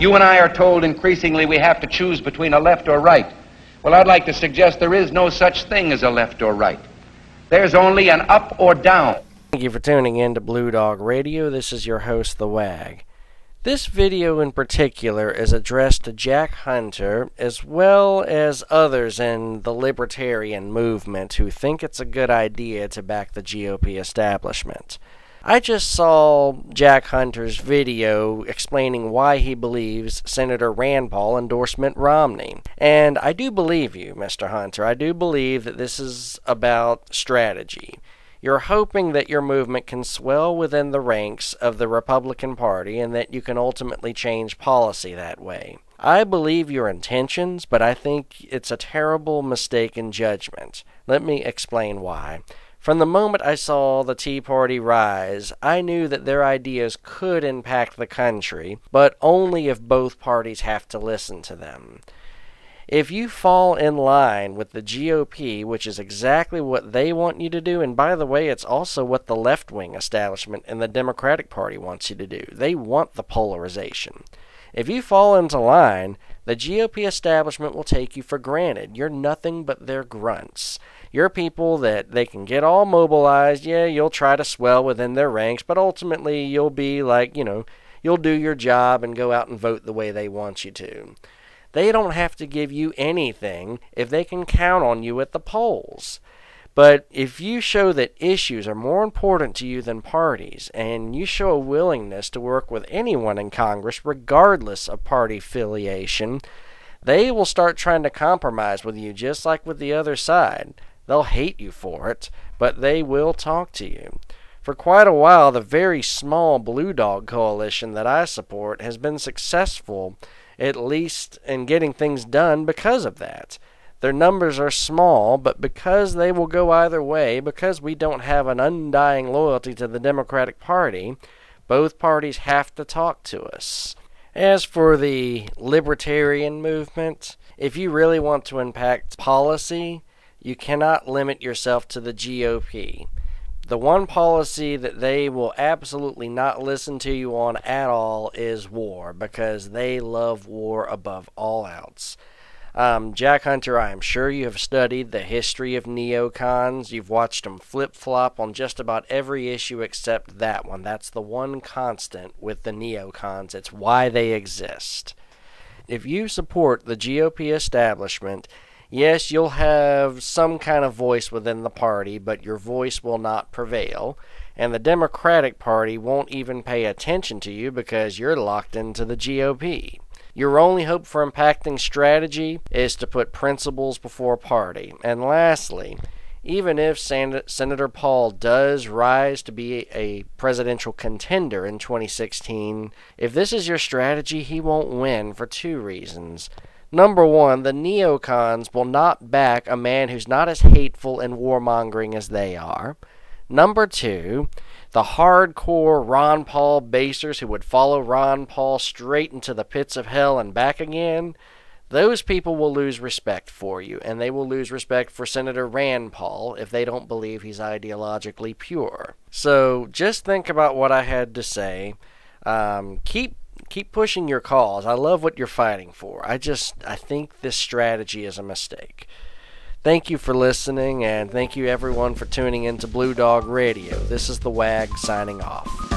You and I are told increasingly we have to choose between a left or right. Well, I'd like to suggest there is no such thing as a left or right. There's only an up or down. Thank you for tuning in to Blue Dog Radio. This is your host, The Wag. This video in particular is addressed to Jack Hunter as well as others in the libertarian movement who think it's a good idea to back the GOP establishment. I just saw Jack Hunter's video explaining why he believes Senator Rand Paul endorsed Mitt Romney. And I do believe you, Mr. Hunter. I do believe that this is about strategy. You're hoping that your movement can swell within the ranks of the Republican Party and that you can ultimately change policy that way. I believe your intentions, but I think it's a terrible mistake in judgment. Let me explain why. From the moment I saw the Tea Party rise, I knew that their ideas could impact the country, but only if both parties have to listen to them. If you fall in line with the GOP, which is exactly what they want you to do, and by the way, it's also what the left-wing establishment and the Democratic Party wants you to do. They want the polarization. If you fall into line, the GOP establishment will take you for granted. You're nothing but their grunts. You're people that they can get all mobilized. Yeah, you'll try to swell within their ranks, but ultimately you'll be like, you'll do your job and go out and vote the way they want you to. They don't have to give you anything if they can count on you at the polls. But if you show that issues are more important to you than parties, and you show a willingness to work with anyone in Congress, regardless of party affiliation, they will start trying to compromise with you just like with the other side. They'll hate you for it, but they will talk to you. For quite a while, the very small Blue Dog coalition that I support has been successful, at least in getting things done because of that. Their numbers are small, but because they will go either way, because we don't have an undying loyalty to the Democratic Party, both parties have to talk to us. As for the libertarian movement, if you really want to impact policy, you cannot limit yourself to the GOP. The one policy that they will absolutely not listen to you on at all is war, because they love war above all else. Jack Hunter, I am sure you have studied the history of neocons. You've watched them flip-flop on just about every issue except that one. That's the one constant with the neocons. It's why they exist. If you support the GOP establishment, yes, you'll have some kind of voice within the party, but your voice will not prevail. And the Democratic Party won't even pay attention to you because you're locked into the GOP. Your only hope for impacting strategy is to put principles before party. And lastly, even if Senator Paul does rise to be a presidential contender in 2016, if this is your strategy, he won't win for two reasons. Number one, the neocons will not back a man who's not as hateful and warmongering as they are. Number two, the hardcore Ron Paul basers who would follow Ron Paul straight into the pits of hell and back again, those people will lose respect for you, and they will lose respect for Senator Rand Paul if they don't believe he's ideologically pure. So just think about what I had to say. Keep pushing your cause. I love what you're fighting for. I think this strategy is a mistake. Thank you for listening, and thank you everyone for tuning into Blue Dog Radio. This is the Wag signing off.